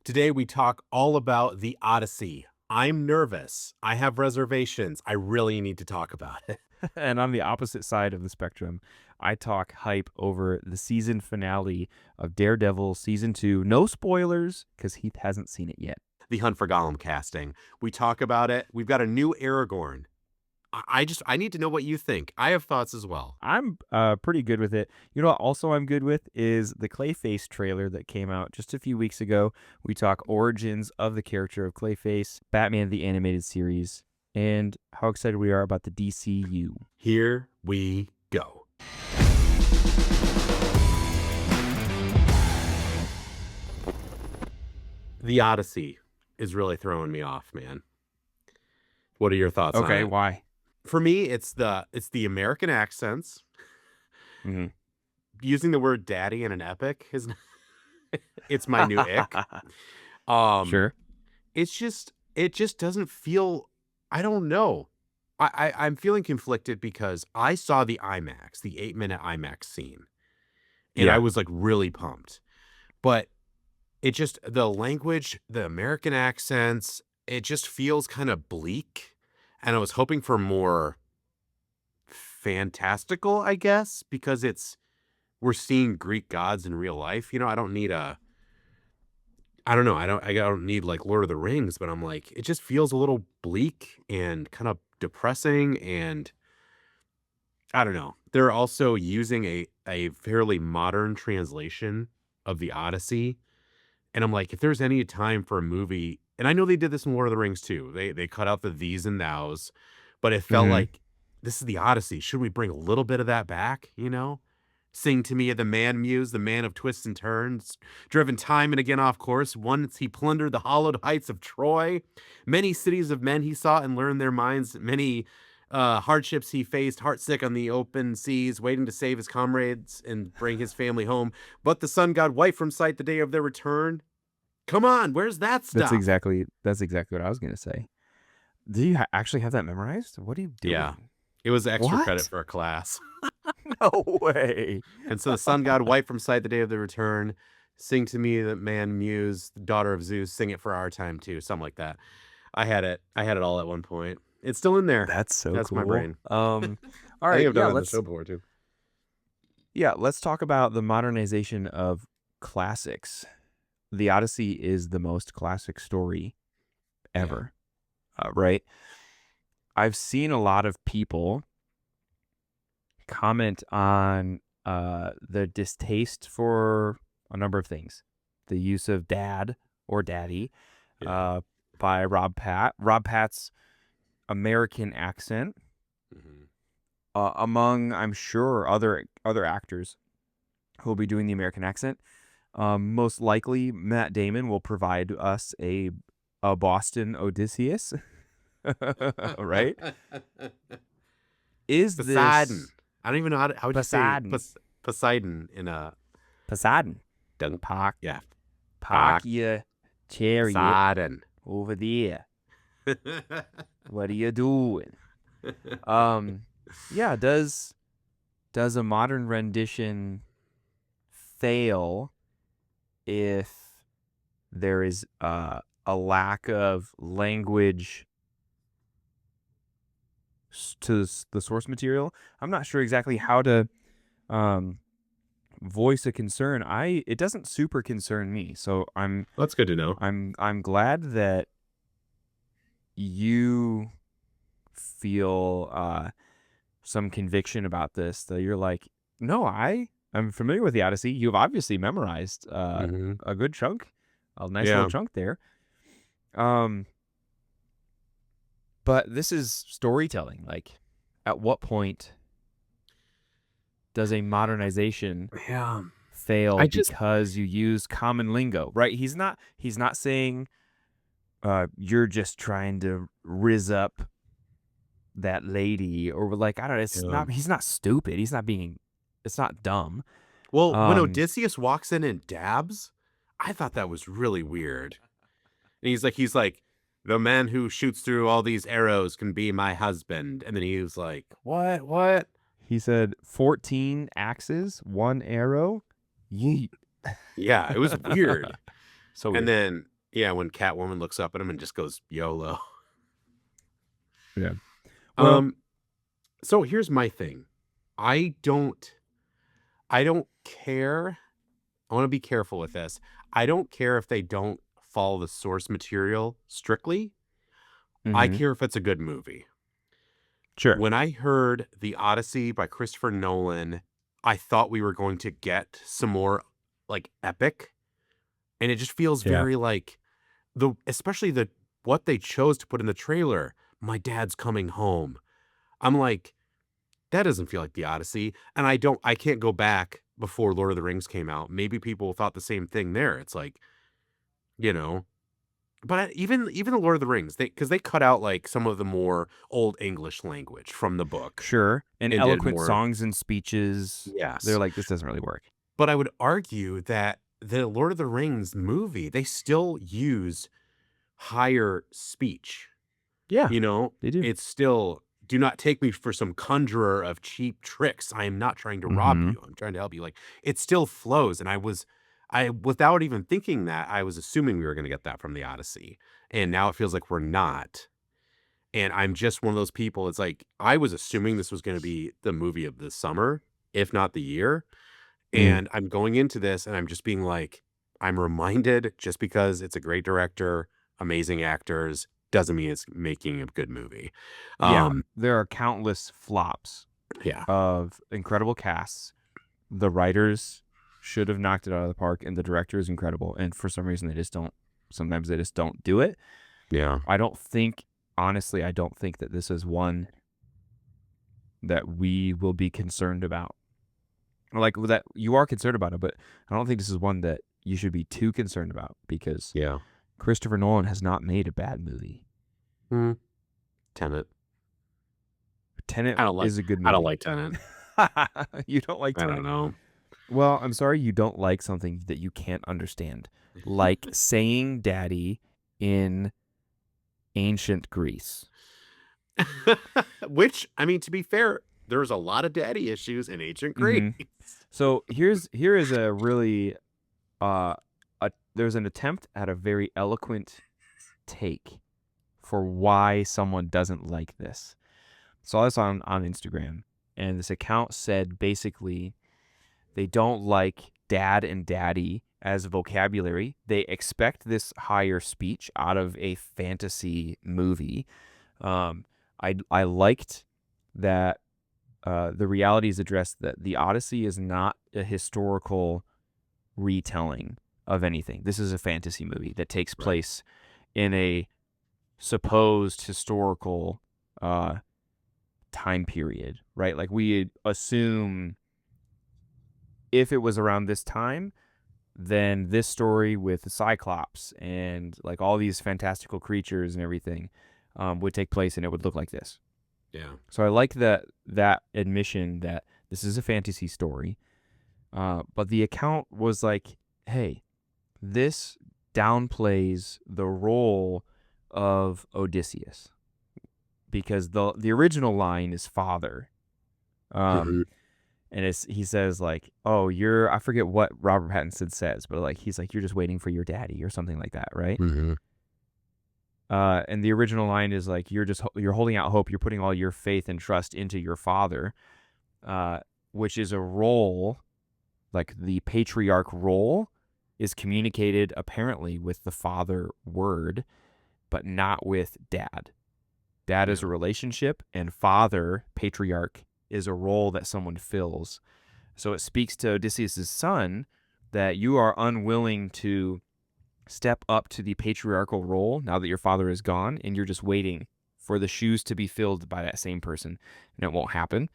Today we talk all about the Odyssey. I'm nervous. I have reservations. I really need to talk about it. And on the opposite side of the spectrum, I talk hype over the season finale of Daredevil season 2. No spoilers, because Heath hasn't seen it yet. The Hunt for Gollum casting. We talk about it. We've got a new Aragorn. I need to know what you think. I have thoughts as well. I'm pretty good with it. You know what also I'm good with is the Clayface trailer that came out just a few weeks ago. We talk origins of the character of Clayface, Batman the Animated Series, and how excited we are about the DCU. Here we go. The Odyssey is really throwing me off, man. What are your thoughts on Okay, it? why? For me, it's the American accents. Mm-hmm. Using the word daddy in an epic is it's my new ick. Um Sure. it just doesn't feel, I don't know. I'm feeling conflicted because I saw the 8-minute IMAX scene, and I Yeah. was like really pumped. But it just, the language, the American accents, it just feels kind of bleak. And I was hoping for more fantastical, I guess, because we're seeing Greek gods in real life. I don't need I don't know. I don't need like Lord of the Rings, but I'm like, it just feels a little bleak and kind of depressing, and I don't know. They're also using a fairly modern translation of the Odyssey, and I'm like, if there's any time for a movie, and I know they did this in Lord of the Rings too. They cut out the these and thous, but it felt Mm-hmm. like this is the Odyssey. Should we bring a little bit of that back, Sing to me of the man muse, the man of twists and turns, driven time and again off course. Once he plundered the hollowed heights of Troy. Many cities of men he saw and learned their minds. Many hardships he faced, heartsick on the open seas, waiting to save his comrades and bring his family home. But the sun got white from sight the day of their return. Come on, where's that That's stuff? exactly what I was gonna say. Do you actually have that memorized? What are you Yeah, doing? it was extra credit What? for a class. No way. And so the sun got white from sight the day of the return. Sing to me, the man muse, the daughter of Zeus. Sing it for our time too, something like that. I had it. I had it all at one point. It's still in there. That's so That's my cool. brain. All I think right, I've done it in the show before too. let's talk about the modernization of classics. The Odyssey is the most classic story Yeah. ever, right? I've seen a lot of people comment on the distaste for a number of things. The use of dad or daddy Yeah. by Rob Pat. Rob Pat's American accent, Hmm. among I'm sure other actors who will be doing the American accent. Most likely, Matt Damon will provide us a Boston Odysseus, right? Is Poseidon. this I don't even know how would you say Poseidon? Poseidon in a Poseidon, dunk. park Yeah. park your chariot Poseidon. over there. What are you doing? Um, yeah. Does a modern rendition fail if there is a lack of language to the source material? I'm not sure exactly how to um, voice a concern. It doesn't super concern me, so That's good to know. I'm glad that you feel some conviction about this. That you're like, no, I'm familiar with the Odyssey. You've obviously memorized Hmm. a good chunk, a nice little Yeah. chunk there. Um, but this is storytelling. Like, at what point does a modernization Yeah. fail I just because you use common lingo? Right? He's not saying you're just trying to rizz up that lady, or like, I don't know. yeah. He's not stupid. It's not dumb. Well, when Um, Odysseus walks in and dabs, I thought that was really weird. And he's like, the man who shoots through all these arrows can be my husband. And then he was like, what? What? he said 14 axes, one arrow. Yeet. Yeah, it was weird. So And weird. then Yeah, when Catwoman looks up at him and just goes, "YOLO." Yeah. Well, Um, so here's my thing. I don't I don't care. I wanna be careful with this. I don't care if they don't follow the source material strictly. I mhm. care if it's a good movie. Sure. When I heard The Odyssey by Christopher Nolan, I thought we were going to get some more, like, epic, and it just feels Yeah. very, like, especially what they chose to put in the trailer, "My dad's coming home." I'm like, "That doesn't feel like The Odyssey," and I can't go back before Lord of the Rings came out. Maybe people thought the same thing there. It's like, you know? But even the Lord of the Rings, because they cut out, like, some of the more Old English language from the book Sure. And and did eloquent more. songs and speeches. They're Yes. like, this doesn't really work. But I would argue that the Lord of the Rings movie, they still use higher speech, Yeah, you know? they do. It's still, "Do not take me for some conjurer of cheap tricks. I am not trying to rob Mhm. you. I'm trying to help you." Like, it still flows, and without even thinking that, I was assuming we were gonna get that from the Odyssey, and now it feels like we're not, and I'm just one of those people, it's like, I was assuming this was gonna be the movie of the summer, if not the year, Mm. and I'm going into this, and I'm just being like, I'm reminded just because it's a great director, amazing actors, doesn't mean it's making a good movie. Yeah, Um, there are countless flops yeah, of incredible casts. The writers should have knocked it out of the park, and the director is incredible, and for some reason, they just don't sometimes they just don't do it. yeah, I don't think honestly, I don't think that this is one that we will be concerned about. Like, that you are concerned about it, but I don't think this is one that you should be too concerned about because yeah. Christopher Nolan has not made a bad movie. Hmm, Tenet. Tenet is a good I don't movie. like Tenet. You don't like I don't Tenet? know. Well, I'm sorry you don't like something that you can't understand. Like saying daddy in ancient Greece. Which, I mean, to be fair, there's a lot of daddy issues in ancient Greece. Mhm. So here is a really uh there's an attempt at a very eloquent take for why someone doesn't like this. Saw this on Instagram, and this account said basically they don't like dad and daddy as a vocabulary. They expect this higher speech out of a fantasy movie. I liked that the reality is addressed that the Odyssey is not a historical retelling of anything. This is a fantasy movie that takes Right. place in a supposed historical uh, time period, right? Like we assume if it was around this time, then this story with the Cyclops and like all these fantastical creatures and everything would take place and it would look like this. Yeah. So I like that admission that this is a fantasy story. But the account was like, hey, this downplays the role of Odysseus because the original line is father. Um, Mhm, and he says like, "Oh, you're," I forget what Robert Pattinson says, but like he's like, "You're just waiting for your daddy" or something like that, right? mhm. And the original line is like, you're holding out hope. You're putting all your faith and trust into your father, uh, which is a role like the patriarch role is communicated apparently with the father word, but not with dad. Dad is Yeah, a relationship, and father, patriarch, is a role that someone fills. So it speaks to Odysseus' son that you are unwilling to step up to the patriarchal role now that your father is gone, and you're just waiting for the shoes to be filled by that same person, and it won't happen.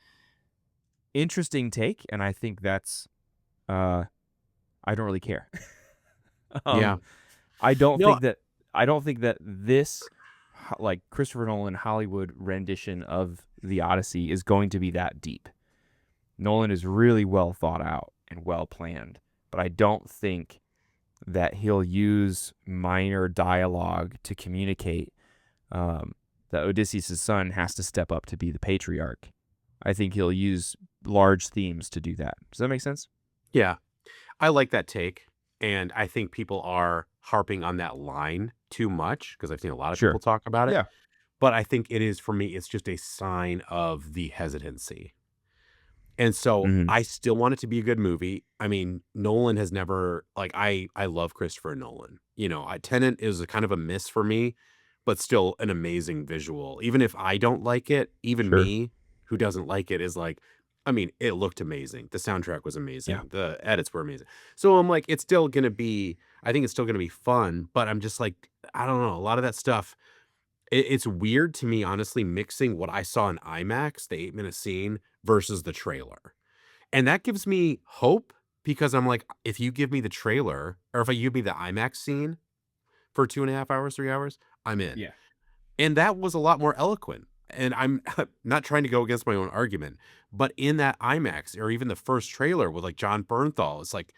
Interesting take, and I think that's uh, I don't really care. yeah. um, I don't No, think that this like Christopher Nolan Hollywood rendition of the Odyssey is going to be that deep. Nolan is really well thought out and well planned, but I don't think that he'll use minor dialogue to communicate um, that Odysseus' son has to step up to be the patriarch. I think he'll use large themes to do that. Does that make sense? yeah. I like that take, and I think people are harping on that line too much because I've seen a lot of people Sure. talk about it. Yeah. But I think it is for me, it's just a sign of the hesitancy. And so Mhm. I still want it to be a good movie. I mean, Nolan has never like I love Christopher Nolan. You know, Tenet is a kind of a miss for me, but still an amazing visual. Even if I don't like it, even Sure. me who doesn't like it is like, I mean, it looked amazing. The soundtrack was Yeah. amazing. The edits were amazing. So I'm like, it's still gonna be, I think it's still gonna be fun, but I'm just like, I don't know, a lot of that stuff. It's weird to me, honestly, mixing what I saw in IMAX, the 8-minute scene, versus the trailer. And that gives me hope because I'm like, if you give me the trailer or if you give me the IMAX scene for 2.5 hours, 3 hours, I'm in. Yeah. And that was a lot more eloquent. And I'm not trying to go against my own argument, but in that IMAX or even the first trailer with like John Bernthal, it's like,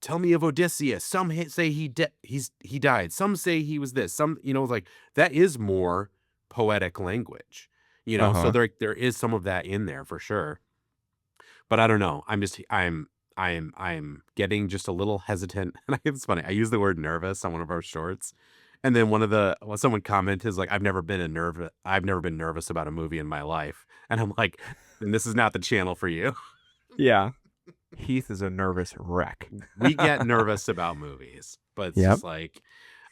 tell me of Odysseus. Some say he died. Some say he was this. Some, like that is more poetic language, so Uh-huh. there is some of that in there for sure. But I don't know. I'm getting just a little hesitant. And it's funny. I use the word nervous on one of our shorts. And then someone commented is like, I've never been nervous about a movie in my life. And I'm like, then this is not the channel for you. Yeah. Heath is a nervous wreck. We get nervous about movies, but it's Yep. just like,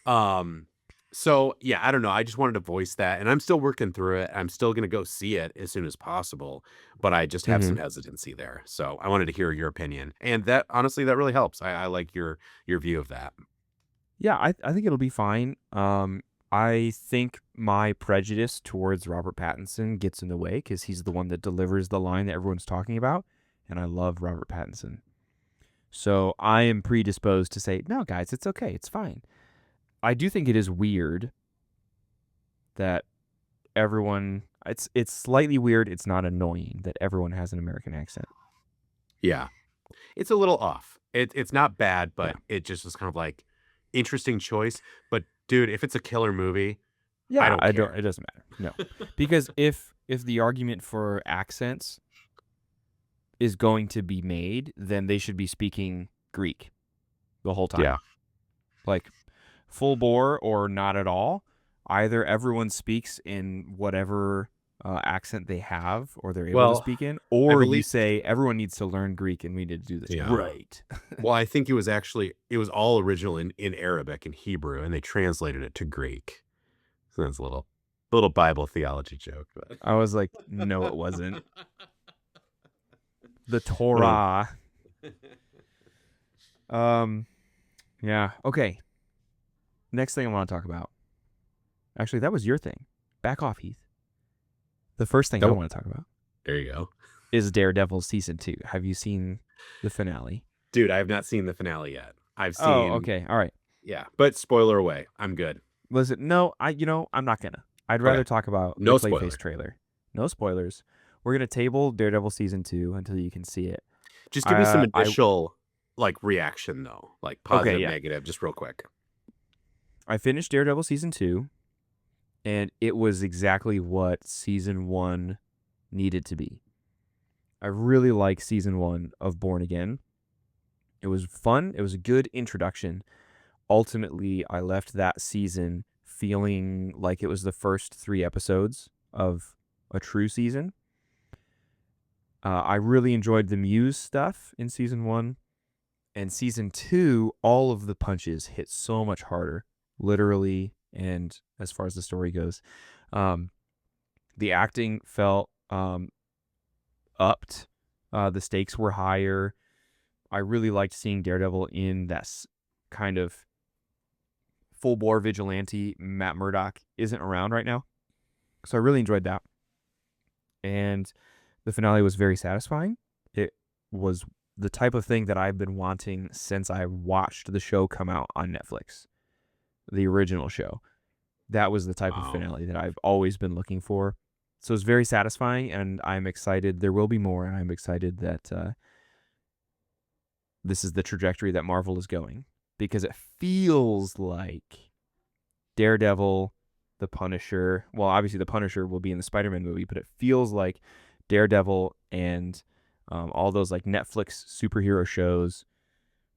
um, so yeah, I don't know. I just wanted to voice that, and I'm still working through it. I'm still gonna go see it as soon as possible, but I just have some Mhm. hesitancy there. So I wanted to hear your opinion, and that honestly, that really helps. I like your view of that. Yeah, I think it'll be fine. I think my prejudice towards Robert Pattinson gets in the way because he's the one that delivers the line that everyone's talking about, and I love Robert Pattinson. So I am predisposed to say, no, guys, it's okay, it's fine. I do think it is weird that everyone. It's slightly weird. It's not annoying that everyone has an American accent. Yeah, it's a little off. It's not bad, Yeah. but it just was kind of like interesting choice. But dude, if it's a killer movie, I Yeah, don't I don't. care. It doesn't matter. No, because if the argument for accents is going to be made, then they should be speaking Greek the whole Yeah. time. Like full bore or not at all. Either everyone speaks in whatever accent they have or they're able to Well, speak in, I or you believe. say everyone needs to learn Greek and we need to do this Yeah. right. Well, I think it was all original in Arabic and Hebrew, and they translated it to Greek. So that's a little Bible theology joke, but I was like, no, it wasn't. The uh, Torah. Um, yeah. Okay. Next thing I want to talk about. Actually, that was your thing. Back off, Heath. The first thing I that want to talk about there you go. is Daredevil season 2. Have you seen the finale? Dude, I have not seen the finale yet. I've Oh, seen okay. All right. yeah, but spoiler away. I'm good. Listen, no, I'm not gonna. I'd Okay. rather talk about the No Clayface spoiler. trailer. No spoilers. We're gonna table Daredevil season 2 until you can see it. Just give me some I initial like reaction though, like okay, positive, yeah. negative, just real quick. I finished Daredevil season 2, and it was exactly what season 1 needed to be. I really like season 1 of Born Again. It was fun. It was a good introduction. Ultimately, I left that season feeling like it was the first 3 episodes of a true season. I really enjoyed the Muse stuff in season 1. And season 2, all of the punches hit so much harder, literally, and as far as the story goes. The acting felt upped. The stakes were higher. I really liked seeing Daredevil in that kind of full bore vigilante. Matt Murdock isn't around right now. So I really enjoyed that. And the finale was very satisfying. It was the type of thing that I've been wanting since I watched the show come out on Netflix, the original show. That was the type of Wow. finale that I've always been looking for. So it's very satisfying, and I'm excited. There will be more, and I'm excited that this is the trajectory that Marvel is going, because it feels like Daredevil, the Punisher. Well, obviously the Punisher will be in the Spider-Man movie, but it feels like Daredevil and all those like Netflix superhero shows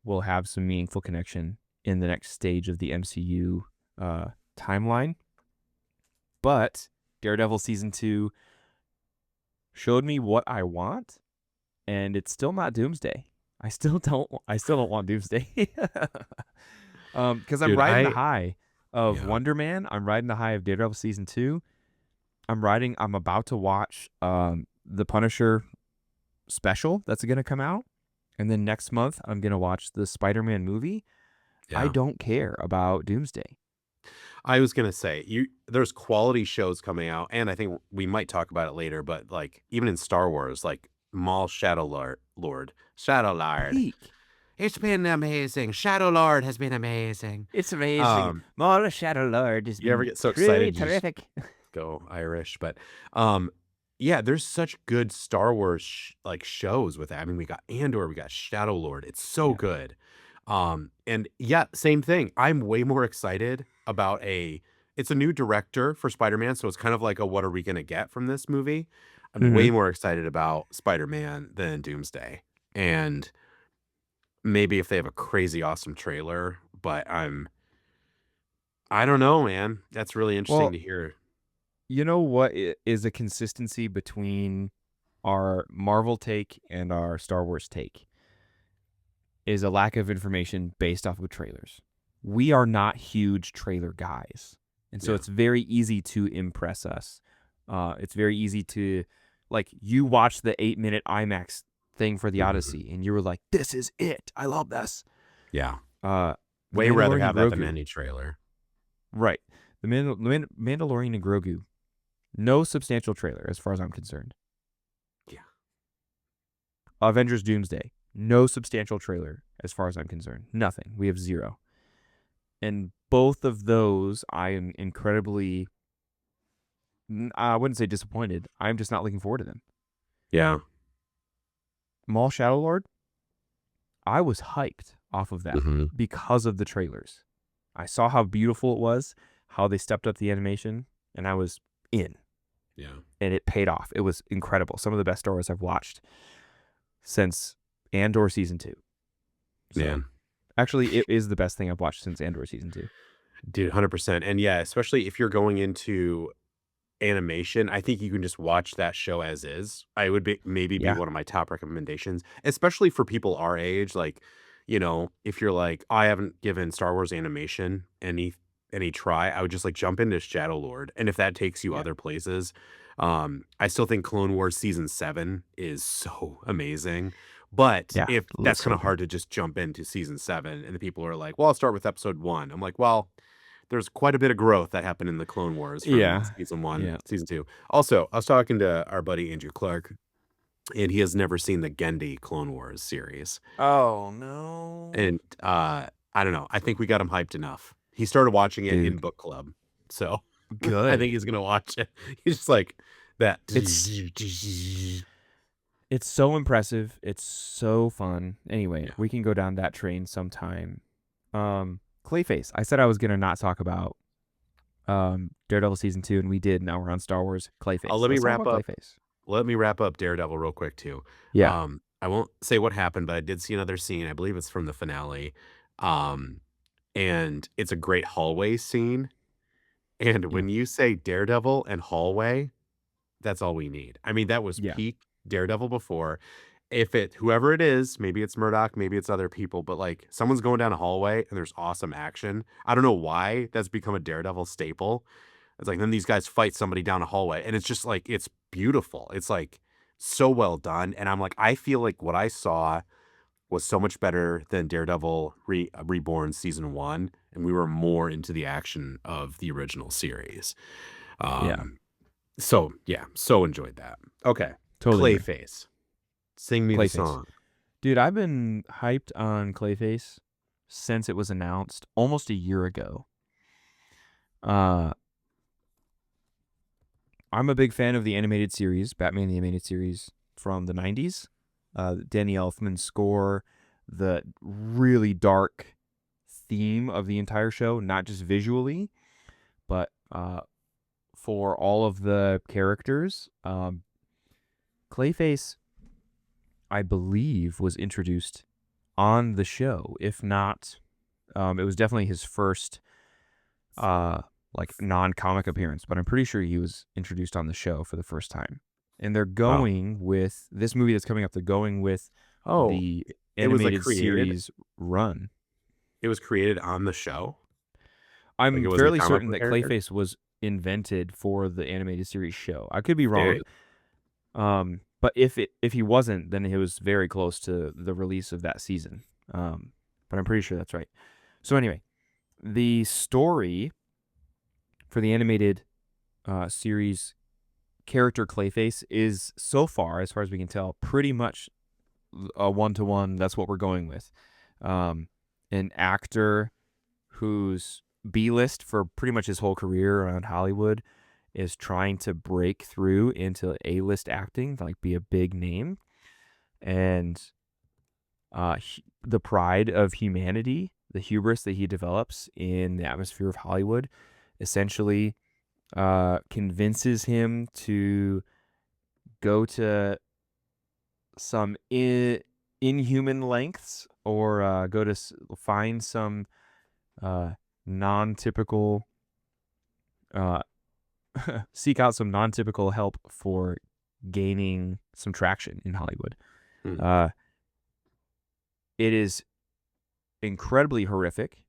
will have some meaningful connection. in the next stage of the MCU timeline. But Daredevil season 2 showed me what I want, and it's still not Doomsday. I still don't want Doomsday. Because I'm Dude, riding the high of yeah. Wonder Man. I'm riding the high of Daredevil season 2. I'm about to watch the Punisher special that's going to come out. And then next month, I'm going to watch the Spider-Man movie. I Yeah. don't care about Doomsday. I was gonna say there's quality shows coming out, and I think we might talk about it later, but like even in Star Wars, like Maul Shadow Lord. Peak. It's been amazing. Shadow Lord has been amazing. It's amazing. Um, Maul Shadow Lord has you ever been get so pretty excited you just terrific. go Irish? But um, yeah, there's such good Star Wars like shows with that. I mean, we got Andor, we got Shadow Lord. It's so Yeah. good. And yeah, same thing. I'm way more excited about it's a new director for Spider-Man, so it's kind of like a what are we gonna get from this movie? I'm Mm-hmm. way more excited about Spider-Man than Doomsday. And maybe if they have a crazy awesome trailer, but I don't know, man. That's really interesting Well, to hear. you know what is a consistency between our Marvel take and our Star Wars take is a lack of information based off of trailers. We are not huge trailer guys. And so Yeah. it's very easy to impress us. It's very easy to, like, you watch the 8-minute IMAX thing for the Mhm. Odyssey and you were like, this is it. I love this. Yeah. The Way rather Mandalorian and have that than Grogu. any trailer. Right. The Mandalorian and Grogu. No substantial trailer as far as I'm concerned. Yeah. Avengers Doomsday. No substantial trailer as far as I'm concerned. Nothing. We have zero. And both of those, I am incredibly, I wouldn't say disappointed. I'm just not looking forward to them. Yeah. Maul Shadow Lord, I was hyped off of that Mhm. because of the trailers. I saw how beautiful it was, how they stepped up the animation, and I was in. Yeah. And it paid off. It was incredible. Some of the best Star Wars I've watched since Andor season 2. So, Man. actually, it is the best thing I've watched since Andor season 2. Dude, 100%. And yeah, especially if you're going into animation, I think you can just watch that show as is. I would maybe be Yeah. one of my top recommendations, especially for people our age. Like, if you're like, I haven't given Star Wars animation any try, I would just like jump into Shadow Lord. And if that takes you Yeah. other places, I still think Clone Wars season 7 is so amazing. But Yeah. if that's kind So of hard good. to just jump into season 7 and the people are like, well, I'll start with episode 1. I'm like, well, there's quite a bit of growth that happened in the Clone Wars from Yeah. season 1, Yeah. season 2. Also, I was talking to our buddy Andrew Clark, and he has never seen the Gendy Clone Wars series. Oh, no. And I don't know. I think we got him hyped enough. He started watching it in Dude, book club. So I good. think he's gonna watch it. He's just like that. It's it's so impressive. It's so fun. Anyway, Yeah. we can go down that train sometime. Clayface. I said I was gonna not talk about Daredevil season 2, and we did. Now we're on Star Wars. Clayface. Let me Let's talk wrap about up. Clayface. Let me wrap up Daredevil real quick too. Yeah. I won't say what happened, but I did see another scene. I believe it's from the finale. Um, and it's a great hallway scene. And Yeah. when you say Daredevil and hallway, that's all we need. I mean, that was Yeah. peak Daredevil before. If whoever it is, maybe it's Murdoch, maybe it's other people, but like someone's going down a hallway and there's awesome action. I don't know why that's become a Daredevil staple. It's like then these guys fight somebody down a hallway and it's just like it's beautiful. It's like so well done. And I'm like, I feel like what I saw was so much better than Daredevil Reborn season 1, and we were more into the action of the original series. Yeah. So yeah, so enjoyed that. Okay, Totally agree. Clayface, sing me the Clayface. song. Dude, I've been hyped on Clayface since it was announced almost a year ago. I'm a big fan of the animated series, Batman the Animated Series from the 90s. Danny Elfman's score, the really dark theme of the entire show, not just visually, but for all of the characters. Clayface, I believe, was introduced on the show, if not It was definitely his first uh like non-comic appearance, but I'm pretty sure he was introduced on the show for the first time. And they're Wow. going with this movie that's coming up. They're going with Oh, the it was, like, animated created series run. it was created on the show? Like, it I'm wasn't a fairly comic certain book that character? Clayface was invented for the animated series show. I could be wrong. Dang. But if he wasn't, then it was very close to the release of that season. But I'm pretty sure that's right. So anyway, the story for the animated series character Clayface is so far, as far as we can tell, pretty much a one-to-one. That's what we're going with. Um, an actor who's B-list for pretty much his whole career around Hollywood is trying to break through into A-list acting, like be a big name, and the pride of humanity, the hubris that he develops in the atmosphere of Hollywood, essentially convinces him to go to some inhuman lengths, or go to find some non-typical uh, seek out some non-typical help for gaining some traction in Hollywood. Hmm. Uh, it is incredibly horrific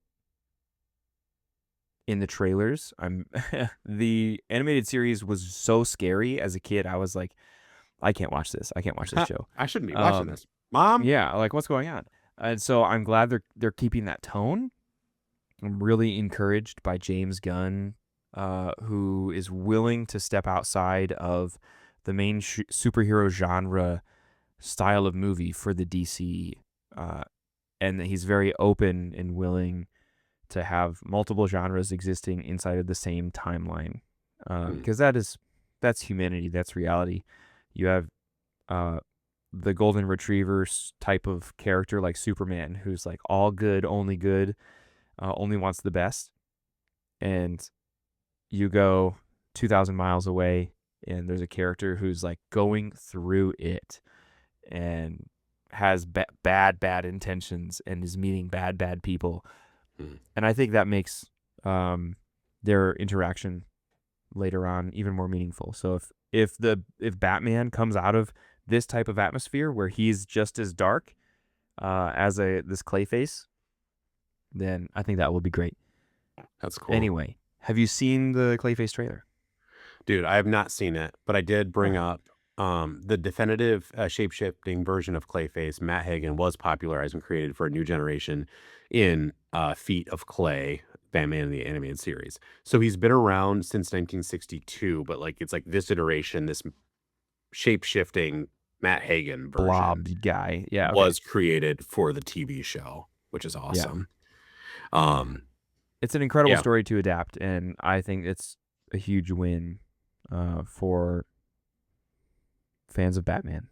in the trailers. The animated series was so scary as a kid. I was like, I can't watch this. I can't watch this show. I shouldn't be watching Um, this. Mom? yeah, like what's going on? And so I'm glad they're keeping that tone. I'm really encouraged by James Gunn, who is willing to step outside of the main superhero genre style of movie for the DC, and that he's very open and willing to have multiple genres existing inside of the same timeline, Hmm. because that's humanity, that's reality. You have uh, the golden retriever type of character like Superman, who's like all good, only wants the best, and you go 2,000 miles away, and there's a character who's like going through it and has bad intentions and is meeting bad people. Hmm. And I think that makes their interaction later on even more meaningful. So if Batman comes out of this type of atmosphere where he's just as dark as this Clayface, then I think that will be great. That's cool. Anyway, have you seen the Clayface trailer? Dude, I have not seen it, but I did bring Oh, up the definitive shape-shifting version of Clayface. Matt Hagen was popularized and created for a new generation in Feet of Clay, Batman the Animated Series. So he's been around since 1962, but like it's like this iteration, this shape-shifting Matt Hagen version blob guy. Yeah. Okay. was created for the TV show, which is Yeah. awesome. Um, It's an incredible yeah, story to adapt, and I think it's a huge win for fans of Batman.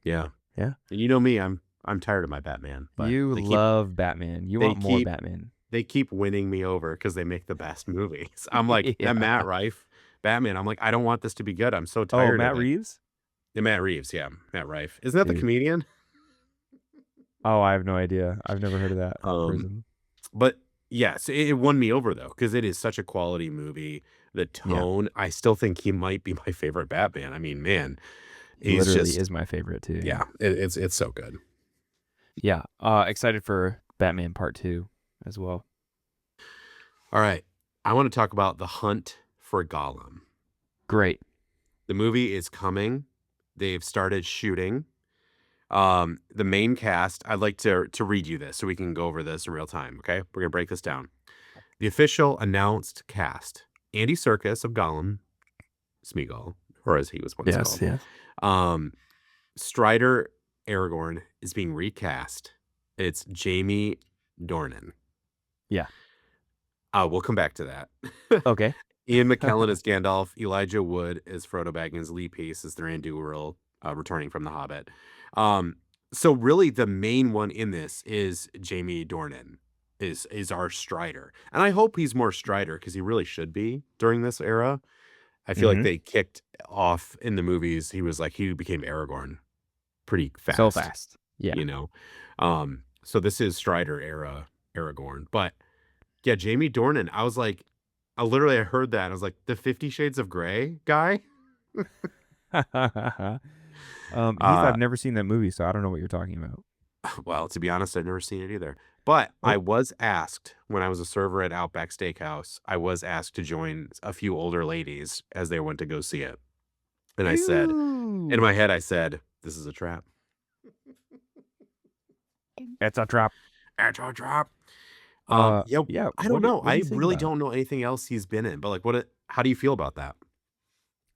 yeah. Yeah. And you know me, I'm tired of my Batman, but You love Batman. You they want more keep Batman. they keep winning me over because they make the best movies. I'm like, that Yeah. Matt Rife Batman, I'm like, I don't want this to be good. I'm so Oh, tired of Matt it. Reeves? And Matt Reeves, yeah, Matt Rife. Isn't that the Dude. comedian? Oh, I have no idea. I've never heard of that Um, person. but yes, it won me over though, because it is such a quality movie. The Yeah. tone, I still think he might be my favorite Batman. I mean, man, He he's literally just is my favorite too. Yeah. yeah, it's so good. Yeah. Excited for Batman Part 2 as well. All right. I want to talk about The Hunt for Gollum. Great. The movie is coming. They've started shooting. The main cast, I'd like to read you this so we can go over this in real time. Okay, we're gonna break this down. The official announced cast: Andy Serkis of Gollum, Smeagol, or as he was once Yes. called. Yes. Um, Strider Aragorn is being recast. It's Jamie Dornan. Yeah. We'll come back to that. Okay. Ian McKellen as Gandalf, Elijah Wood as Frodo Baggins, Lee Pace as Thranduil, returning from The Hobbit. So really, the main one in this is Jamie Dornan, is our Strider, and I hope he's more Strider because he really should be during this era. I feel like Mm-hmm. they kicked off in the movies. He became Aragorn pretty So fast, fast. Yeah. you know. So this is Strider era. Aragorn. But yeah, Jamie Dornan, I was like, I heard that. I was like, the 50 Shades of Grey guy? Heath, Uh, I've never seen that movie, so I don't know what you're talking about. well, to be honest, I've never seen it either. But I Oh, was asked when I was a server at Outback Steakhouse, I was asked to join a few older ladies as they went to go see it. And I said, in ew! my head, I said, this is a trap. It's a trap. It's a trap. Yeah, Yeah. I don't know. What do I you think really about it? don't know anything else he's been in, but like, how do you feel about that?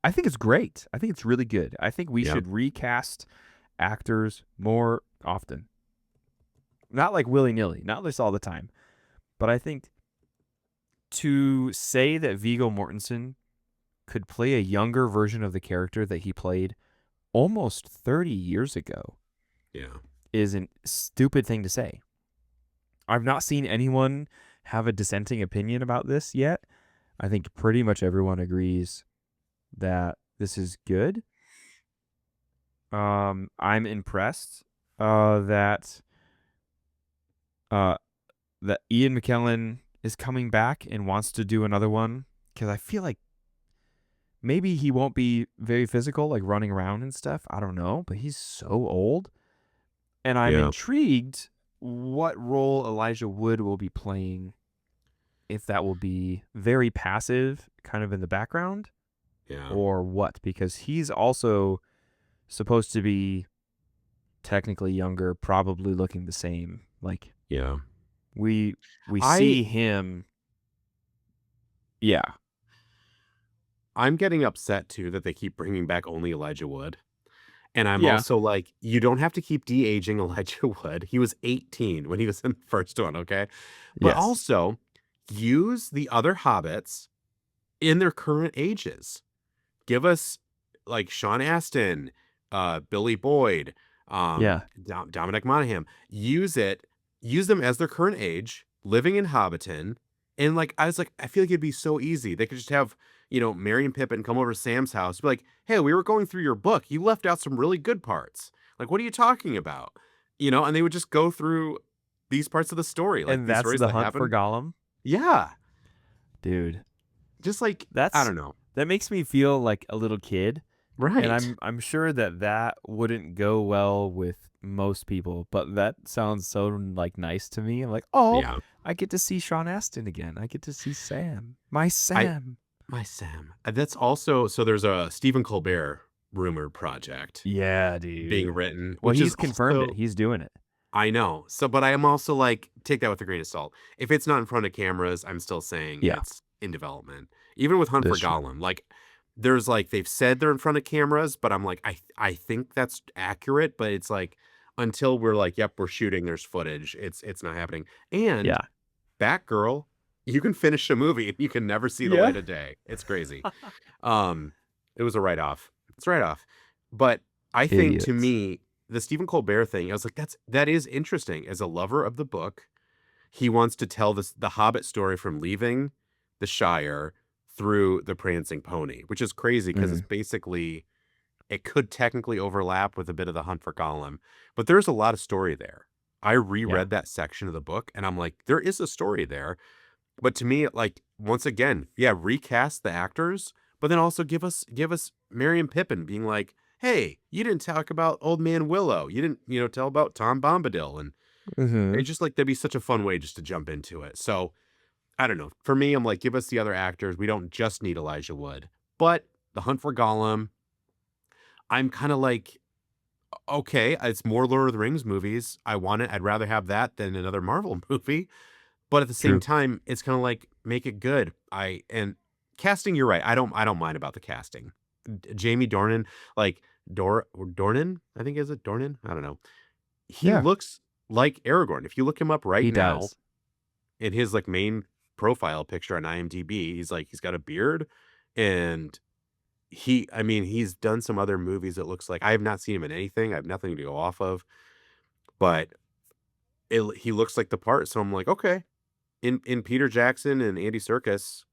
I think it's great. I think it's really good. I think we Yeah. should recast actors more often. Not like willy nilly, not this all the time. But I think to say that Viggo Mortensen could play a younger version of the character that he played almost 30 years ago Yeah. is a stupid thing to say. I've not seen anyone have a dissenting opinion about this yet. I think pretty much everyone agrees that this is good. I'm impressed that uh, that Ian McKellen is coming back and wants to do another one because I feel like maybe he won't be very physical, like running around and stuff. I don't know, but he's so old, and I'm Yeah. intrigued what role Elijah Wood will be playing. If that will be very passive, kind of in the background, Yeah. or what, because he's also supposed to be technically younger, probably looking the same. Like Yeah. we I see him. Yeah. I'm getting upset too that they keep bringing back only Elijah Wood. And I'm Yeah. also like, you don't have to keep de-aging Elijah Wood. He was 18 when he was in the first one, okay? But Yes. also use the other hobbits in their current ages. Give us like Sean Astin, Billy Boyd, Yeah. Dominic Monaghan. Use them as their current age, living in Hobbiton. And like I was like, I feel like it'd be so easy. They could just have, Merry and Pippin come over to Sam's house, be like, hey, we were going through your book. You left out some really good parts. Like, what are you talking about? And they would just go through these parts of the story, like And these that's stories the that hunt for happen. Gollum. Yeah. Dude. Just like, I That's don't know. that makes me feel like a little kid, and Right. I'm sure that that wouldn't go well with most people, but that sounds so like nice to me. I'm like, "Oh, Yeah. I get to see Sean Astin again. I get to see Sam. My I Sam." My Sam. That's also so there's a Stephen Colbert rumored project Yeah, being dude. written, Well, which is he's confirmed it. also He's doing it. I know. So but I am also like, take that with a grain of salt. If it's not in front of cameras, I'm still saying Yeah, it's in development. Even with Hunt for that's true. Gollum, like there's like they've said they're in front of cameras, but I'm like, I think that's accurate, but it's like until we're like, yep, we're shooting, there's footage, it's not happening. And Yeah. Batgirl, you can finish a movie and you can never see the Yeah. light of day. It's crazy. Um, it was a write-off. It's a write-off. But I think to Idiots. me, the Stephen Colbert thing, I was like, that is interesting. As a lover of the book, he wants to tell the Hobbit story from leaving the Shire through the Prancing Pony, which is crazy because it's Mhm. basically it could technically overlap with a bit of the Hunt for Gollum, but there's a lot of story there. I Yeah. reread that section of the book and I'm like, there is a story there. But to me, like once again, yeah, recast the actors, but then also give us Merry and Pippin being like, "Hey, you didn't talk about Old Man Willow. You didn't, tell about Tom Bombadil." And Mhm. it's just like that'd be such a fun way just to jump into it. So I don't know. For me, I'm like, give us the other actors. We don't just need Elijah Wood, but the Hunt for Gollum. I'm kind of like, okay, it's more Lord of the Rings movies. I want it. I'd rather have that than another Marvel movie. But at the same True. time, it's kinda like, make it good. And casting, you're right, I don't mind about the casting. Jamie Dornan, like, Dornan? I think is it Dornan? I don't know. He Yeah. looks like Aragorn. If you look him up right He now, does. in his, like, main profile picture on IMDb, he's got a beard, and I mean, he's done some other movies that looks like I have not seen him in anything, I have nothing to go off of, but he looks like the part, so I'm like, "Okay." In Peter Jackson and Andy Serkis,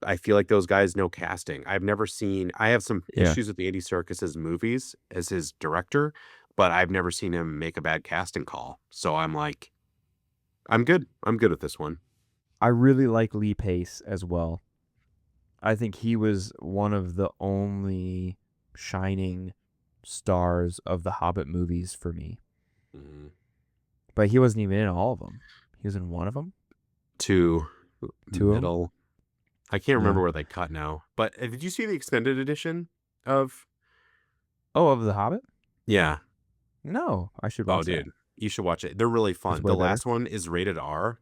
I feel like those guys know casting. I have some Yeah. issues with Andy Serkis's movies as his director, but I've never seen him make a bad casting call. So I'm like, I'm good. I'm good with this one. I really like Lee Pace as well. I think he was one of the only shining stars of the Hobbit movies for me. Mhm. But he wasn't even in all of them. He was in one of them, Two two of them. middle. I can't Yeah. remember where they cut now. But did you see the extended edition of? Oh, of the Hobbit? Yeah. No, I should Oh, watch that. dude, you should watch it. They're really It's fun. way The better. last one is rated R.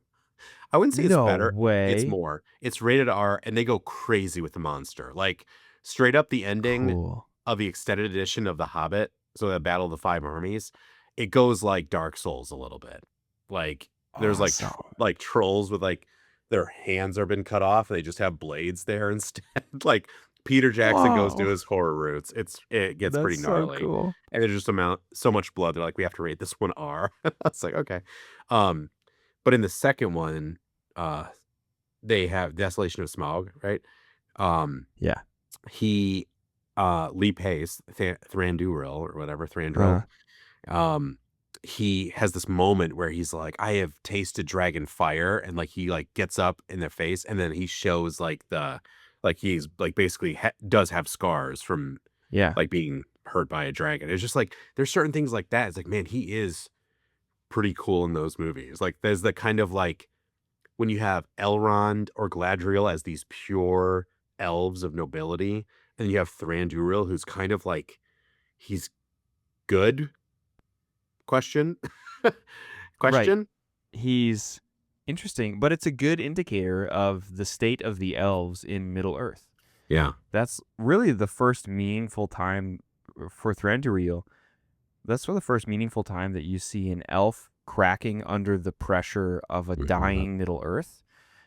I wouldn't say it's No better. It's way. more. It's rated R, and they go crazy with the monster. Like straight up, the ending Cool. of the extended edition of The Hobbit, so the Battle of the Five Armies, it goes like Dark Souls a little bit. Like there's like Awesome. like trolls with like their hands are been cut off, and they just have blades there instead. Like Peter Jackson goes to Wow. his horror roots. It gets That's pretty so gnarly, cool. and there's just so much blood. They're like, we have to rate this one R. It's like okay, um, but in the second one, uh, they have Desolation of Smaug, right? Um, Yeah. he Lee Pace, Thranduil or whatever, Thranduil, Uh, um, he has this moment where he's like, I have tasted dragon fire, and like he like gets up in their face, and then he shows like the like he's like basically does have scars from yeah. like being hurt by a dragon. It's just like there's certain things like that. It's like, man, he is pretty cool in those movies. Like there's the kind of like when you have Elrond or Galadriel as these pure elves of nobility, and you have Thranduil, who's kind of like he's good? Question? Right. Question? He's interesting, but it's a good indicator of the state of the elves in Middle Earth. Yeah. That's really the first meaningful time for Thranduil. That's for the first meaningful time that you see an elf cracking under the pressure of a Mhm. dying Middle Earth.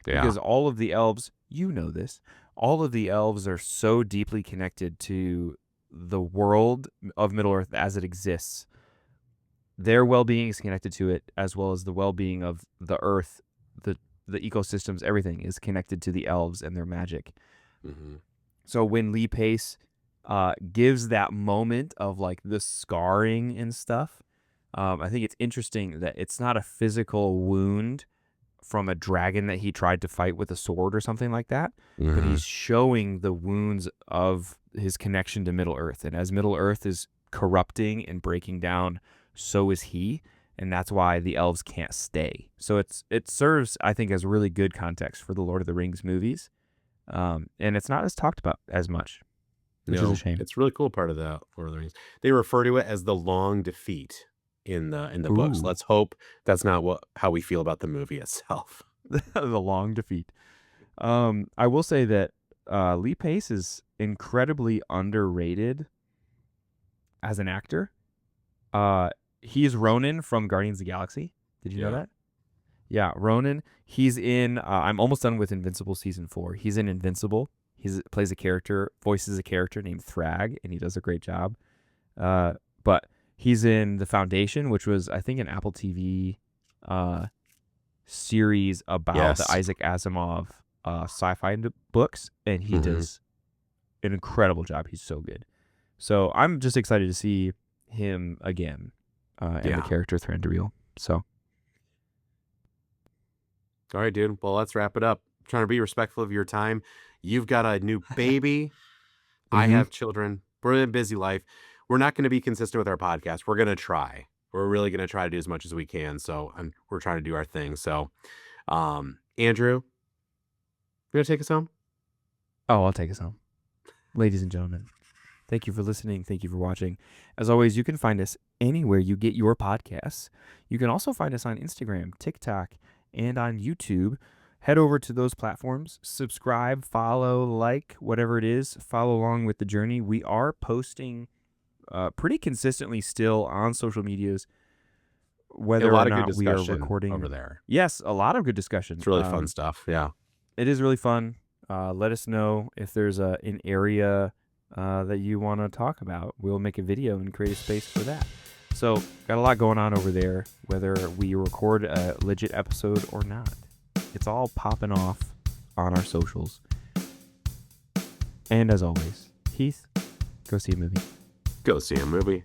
Yeah. Because all of the elves, you know this, all of the elves are so deeply connected to the world of Middle Earth as it exists. Their well-being is connected to it, as well as the well-being of the earth, the ecosystems, everything is connected to the elves and their magic. Mhm. So when Lee Pace gives that moment of like the scarring and stuff, I think it's interesting that it's not a physical wound from a dragon that he tried to fight with a sword or something like that, but Mhm. he's showing the wounds of his connection to Middle Earth. And as Middle Earth is corrupting and breaking down, so is he. And that's why the elves can't stay. So it serves, I think, as really good context for the Lord of the Rings movies. And it's not as talked about as much, which is a No, shame. it's a really cool part of the Lord of the Rings. They refer to it as the long defeat in the books. Ooh, Let's hope that's not how we feel about the movie itself. the long defeat. I will say that Lee Pace is incredibly underrated as an actor. He's Ronan from Guardians of the Galaxy. Did you know Yeah. that? Yeah, Ronan. He's in. I'm almost done with Invincible season 4. He's in Invincible. He plays a character, voices a character named Thrag, and he does a great job. But he's in The Foundation, which was I think an Apple TV series about the Yes. Isaac Asimov sci-fi books, and he Mhm. does an incredible job. He's so good. So I'm just excited to see him again and the Yeah. character Thranduil. So All right, dude. Well, let's wrap it up. Trying to be respectful of your time. You've got a new baby. I mm-hmm. have children. We're in a busy life. We're not going to be consistent with our podcast. We're going to try. We're really going to try to do as much as we can. So we're trying to do our thing. So, Andrew, you going to take us home? Oh, I'll take us home. Ladies and gentlemen, thank you for listening. Thank you for watching. As always, you can find us anywhere you get your podcasts. You can also find us on Instagram, TikTok, and on YouTube. Head over to those platforms, subscribe, follow, like, whatever it is. Follow along with the journey. We are posting pretty consistently still on social medias, A whether or lot of good not we are discussion recording. over there. Yes, a lot of good discussion. It's really fun stuff. Yeah. It is really fun. Let us know if there's an area that you want to talk about. We'll make a video and create a space for that. So, got a lot going on over there, whether we record a legit episode or not. It's all popping off on our socials. And as always, Heath, go see a movie. Go see a movie.